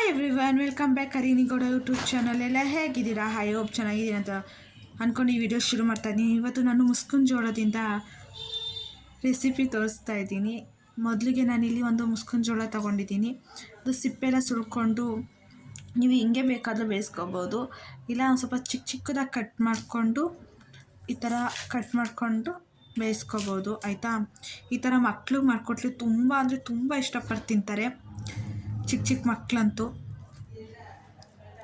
Hi everyone, welcome back Kareenigowda YouTube channel. ಎಲ್ಲ ಹೇಗಿದ್ದೀರಾ? I hope ಚೆನ್ನಾಗಿದ್ದೀನಿ ಅಂತ ಅಂದ್ಕೊಂಡು ಈ ವಿಡಿಯೋ ಶುರು ಮಾಡ್ತಾಯಿದ್ದೀನಿ. ಇವತ್ತು ನಾನು ಮುಸ್ಕಿನ ಜೋಳದಿಂದ ರೆಸಿಪಿ ತೋರಿಸ್ತಾ ಇದ್ದೀನಿ. ಮೊದಲಿಗೆ ನಾನಿಲ್ಲಿ ಒಂದು ಮುಸ್ಕಿನ ಜೋಳ ತೊಗೊಂಡಿದ್ದೀನಿ. ಅದು ಸಿಪ್ಪೆಲ್ಲ ಸುಳ್ಕೊಂಡು ನೀವು ಹಿಂಗೆ ಬೇಕಾದರೂ ಬೇಯಿಸ್ಕೋಬೋದು, ಇಲ್ಲ ಒಂದು ಸ್ವಲ್ಪ ಚಿಕ್ಕದಾಗಿ ಕಟ್ ಮಾಡಿಕೊಂಡು ಈ ಥರ ಕಟ್ ಮಾಡಿಕೊಂಡು ಬೇಯಿಸ್ಕೋಬೋದು. ಆಯಿತಾ? ಈ ಥರ ಮಕ್ಳಿಗೆ ಮಾಡಿಕೊಟ್ರೆ ತುಂಬ ಅಂದರೆ ತುಂಬ ಇಷ್ಟಪಟ್ಟು ತಿಂತಾರೆ. ಚಿಕ್ಕ ಮಕ್ಕಳಂತೂ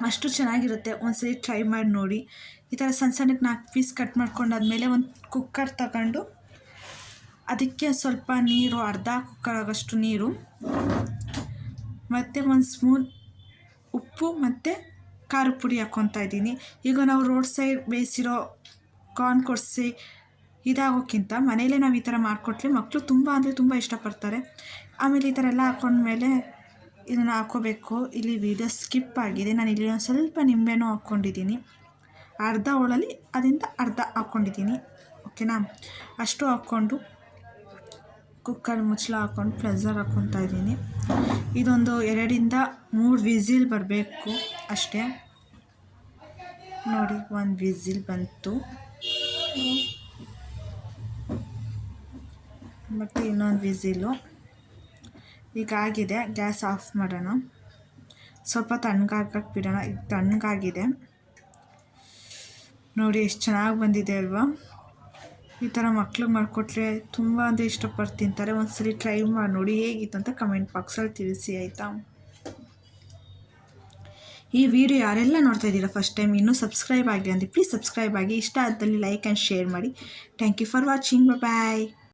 ಅಷ್ಟು ಚೆನ್ನಾಗಿರುತ್ತೆ. ಒಂದ್ಸರಿ ಟ್ರೈ ಮಾಡಿ ನೋಡಿ. ಈ ಥರ ಸಣ್ಣ ಸಣ್ಣಕ್ಕೆ 4 ಪೀಸ್ ಕಟ್ ಮಾಡ್ಕೊಂಡಾದ್ಮೇಲೆ ಒಂದು ಕುಕ್ಕರ್ ತಗೊಂಡು ಅದಕ್ಕೆ ಸ್ವಲ್ಪ ನೀರು, ಅರ್ಧ ಕುಕ್ಕರ್ ಆಗೋಷ್ಟು ನೀರು, ಮತ್ತು 1 ಸ್ಪೂನ್ ಉಪ್ಪು ಮತ್ತು ಖಾರದ ಪುಡಿ ಹಾಕ್ಕೊತಾ ಇದ್ದೀನಿ. ಈಗ ನಾವು ರೋಡ್ ಸೈಡ್ ಬೇಯಿಸಿರೋ ಕಾರ್ನ್ ಕೊಡಿಸಿ ಇದಾಗೋಕ್ಕಿಂತ ಮನೇಲೇ ನಾವು ಈ ಥರ ಮಾಡಿಕೊಟ್ರೆ ಮಕ್ಕಳು ತುಂಬ ಅಂದರೆ ತುಂಬ ಇಷ್ಟಪಡ್ತಾರೆ. ಆಮೇಲೆ ಈ ಥರ ಎಲ್ಲ ಹಾಕ್ಕೊಂಡ್ಮೇಲೆ ಇದನ್ನು ಹಾಕ್ಕೋಬೇಕು. ಇಲ್ಲಿ ವಿಡಿಯೋ ಸ್ಕಿಪ್ ಆಗಿದೆ. ನಾನು ಇಲ್ಲಿ ಒಂದು ಸ್ವಲ್ಪ ನಿಂಬೆನೂ ಹಾಕ್ಕೊಂಡಿದ್ದೀನಿ. ಅರ್ಧ ಹೋಳಲ್ಲಿ ಅದರಿಂದ ಅರ್ಧ ಹಾಕ್ಕೊಂಡಿದ್ದೀನಿ. ಓಕೆನಾ? ಅಷ್ಟು ಹಾಕ್ಕೊಂಡು ಕುಕ್ಕರ್ ಮುಚ್ಚಳ ಹಾಕ್ಕೊಂಡು ಪ್ರೆಷರ್ ಹಾಕ್ಕೊತಾ ಇದ್ದೀನಿ. ಇದೊಂದು 2ರಿಂದ 3 ವಿಸಿಲ್ ಬರಬೇಕು ಅಷ್ಟೇ. ನೋಡಿ, 1 ವಿಸಿಲ್ ಬಂತು. ಮತ್ತು ಇನ್ನೊಂದು ವಿಸಿಲು ಈಗ ಆಗಿದೆ. ಗ್ಯಾಸ್ ಆಫ್ ಮಾಡೋಣ. ಸ್ವಲ್ಪ ತಣ್ಣಗಾಗಕ್ಕೆ ಬಿಡೋಣ. ಈಗ ತಣ್ಣಗಾಗಿದೆ. ನೋಡಿ ಎಷ್ಟು ಚೆನ್ನಾಗಿ ಬಂದಿದೆ ಅಲ್ವಾ? ಈ ಥರ ಮಕ್ಳಿಗೆ ಮಾಡಿಕೊಟ್ರೆ ತುಂಬ ಅಂದರೆ ಇಷ್ಟಪಟ್ಟು ತಿಂತಾರೆ. ಒಂದ್ಸರಿ ಟ್ರೈ ಮಾಡಿ ನೋಡಿ, ಹೇಗಿತ್ತು ಅಂತ ಕಮೆಂಟ್ ಬಾಕ್ಸಲ್ಲಿ ತಿಳಿಸಿ. ಆಯಿತಾ? ಈ ವಿಡಿಯೋ ಯಾರೆಲ್ಲ ನೋಡ್ತಾ ಇದ್ದೀರಾ ಫಸ್ಟ್ ಟೈಮ್, ಇನ್ನೂ ಸಬ್ಸ್ಕ್ರೈಬ್ ಆಗಿ ಅಂದರೆ ಪ್ಲೀಸ್ ಸಬ್ಸ್ಕ್ರೈಬ್ ಆಗಿ. ಇಷ್ಟ ಆದಲ್ಲಿ ಲೈಕ್ ಆ್ಯಂಡ್ ಶೇರ್ ಮಾಡಿ. Thank you for watching. Bye.